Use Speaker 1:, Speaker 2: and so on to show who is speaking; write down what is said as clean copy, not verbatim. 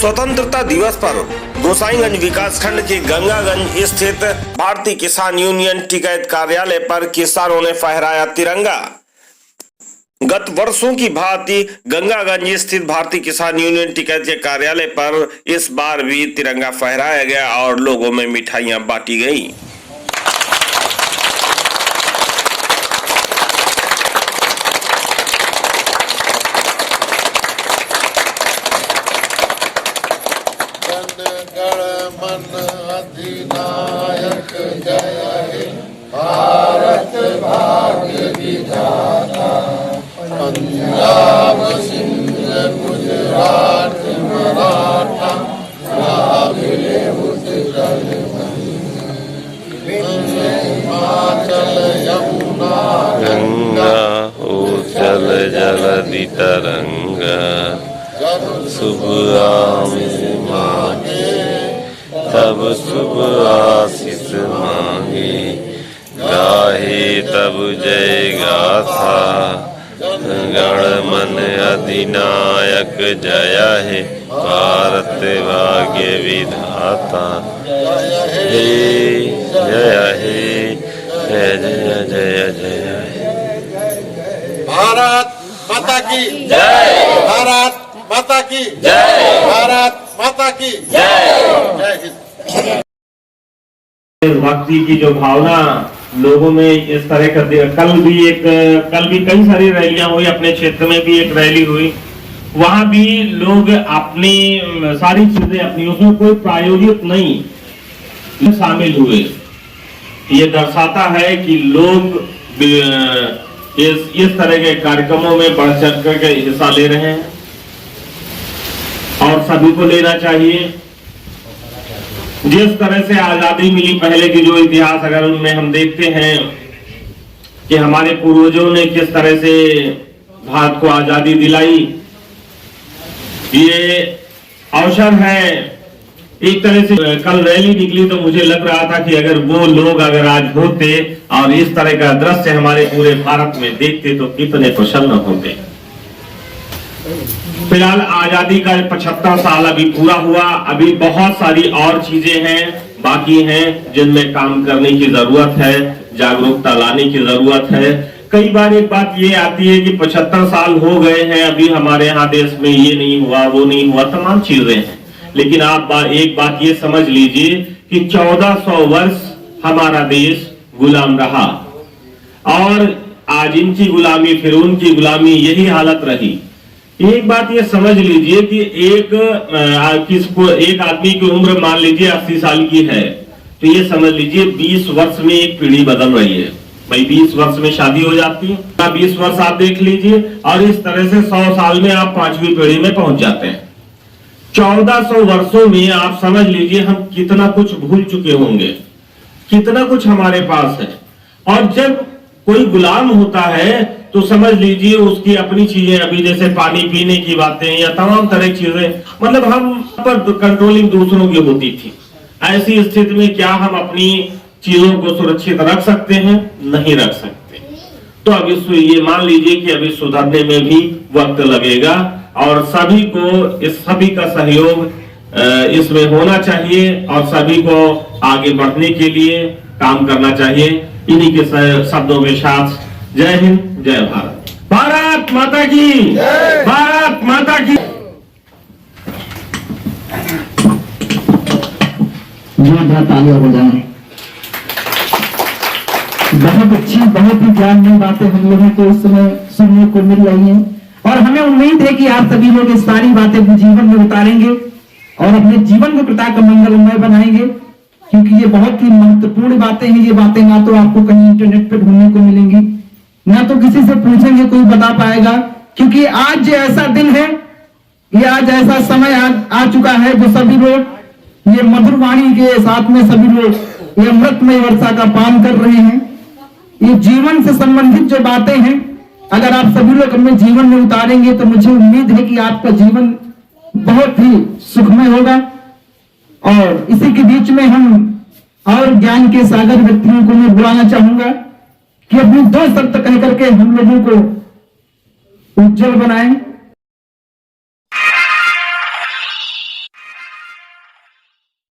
Speaker 1: स्वतंत्रता दिवस पर गोसाईगंज विकासखंड के गंगागंज स्थित भारतीय किसान यूनियन टिकैत कार्यालय पर किसानों ने फहराया तिरंगा। गत वर्षों की भांति गंगागंज स्थित भारतीय किसान यूनियन टिकैत के कार्यालय पर इस बार भी तिरंगा फहराया गया और लोगों में मिठाइयां बांटी गई।
Speaker 2: अधिनायक जय हे भारत भाग्य विधाता, पंजाब सिंध गुजरात मराठा द्राविड़ उत्कल हिमाचल यमुना
Speaker 3: गंगा उज्जल जलधि तरंगा, शुभ आमिष मांगे तब शुभ आशीष मांगे, गाहे तब जय गाथा गण मन अधिनायक जय हे भारत भाग्य विधाता। हे जय हे जय जय जय जय
Speaker 2: भारत माता की
Speaker 3: जय,
Speaker 2: भारत माता की
Speaker 3: जय,
Speaker 2: भारत माता की
Speaker 3: जय।
Speaker 2: जय हिंद।
Speaker 1: भक्ति की जो भावना लोगों में इस तरह का, कल भी कई सारी रैलियां हुई, अपने क्षेत्र में भी एक रैली हुई, वहां भी लोग अपनी सारी चीजें अपनी, उसमें कोई प्रायोजित नहीं शामिल हुए। ये दर्शाता है कि लोग इस तरह के कार्यक्रमों में बढ़ चढ़ कर के हिस्सा ले रहे हैं और सभी को लेना चाहिए। जिस तरह से आजादी मिली, पहले की जो इतिहास अगर उनमें हम देखते हैं कि हमारे पूर्वजों ने किस तरह से भारत को आजादी दिलाई, ये अवसर है। एक तरह से कल रैली निकली तो मुझे लग रहा था कि अगर वो लोग अगर आज होते और इस तरह का दृश्य हमारे पूरे भारत में देखते तो कितने प्रसन्न होते। फिलहाल आजादी का 75 साल अभी पूरा हुआ, अभी बहुत सारी और चीजें हैं बाकी हैं जिनमें काम करने की जरूरत है, जागरूकता लाने की जरूरत है। कई बार एक बात ये आती है कि 75 साल हो गए हैं, अभी हमारे यहाँ देश में ये नहीं हुआ वो नहीं हुआ, तमाम चीजें हैं, लेकिन आप एक बात ये समझ लीजिए कि 1400 वर्ष हमारा देश गुलाम रहा और आज इनकी गुलामी फिर उनकी गुलामी, यही हालत रही। एक बात ये समझ लीजिए कि एक आदमी की उम्र मान लीजिए 80 साल की है, तो ये समझ लीजिए 20 वर्ष में एक पीढ़ी बदल रही है। भाई 20 वर्ष में शादी हो जाती है, 20 वर्ष आप देख लीजिए और इस तरह से 100 साल में आप 5वीं पीढ़ी में पहुंच जाते हैं। 1400 वर्षों में आप समझ लीजिए हम कितना कुछ भूल चुके होंगे, कितना कुछ हमारे पास है। और जब कोई गुलाम होता है तो समझ लीजिए उसकी अपनी चीजें, अभी जैसे पानी पीने की बातें या तमाम तरह की चीजें, मतलब हम पर कंट्रोलिंग दूसरों की होती थी। ऐसी स्थिति में क्या हम अपनी चीजों को सुरक्षित रख सकते हैं? नहीं रख सकते। तो अब ये मान लीजिए कि अभी सुधरने में भी वक्त लगेगा और सभी का सहयोग इसमें होना चाहिए और सभी को आगे बढ़ने के लिए काम करना चाहिए। इन्हीं के शब्दों के साथ जय हिंद, जय भारत, भारत माता की, भारत माता की।
Speaker 4: तालियां बजाएं। बहुत अच्छी, बहुत ही ज्ञानमय बातें हम लोगों को इस समय सुनने को मिल रही हैं और हमें उम्मीद है कि आप सभी लोग इस सारी बातें अपने जीवन में उतारेंगे और अपने जीवन को पिता का मंगलमय बनाएंगे, क्योंकि ये बहुत ही महत्वपूर्ण बातें हैं। ये बातें ना तो आपको कहीं इंटरनेट पे ढूंढने को मिलेंगी, ना तो किसी से पूछेंगे कोई बता पाएगा, क्योंकि आज ऐसा दिन है, ये आज ऐसा समय आ चुका है जो सभी लोग ये मधुर वाणी के साथ में सभी लोग ये अमृतमय वर्षा का पान कर रहे हैं। ये जीवन से संबंधित जो बातें हैं अगर आप सभी लोग अपने जीवन में उतारेंगे तो मुझे उम्मीद है कि आपका जीवन बहुत ही सुखमय होगा। और इसी के बीच में हम और ज्ञान के सागर व्यक्तियों को मैं बुलाना चाहूंगा कि अपनी 2 शब्द कह करके हम लोगों को उज्जवल बनाएं।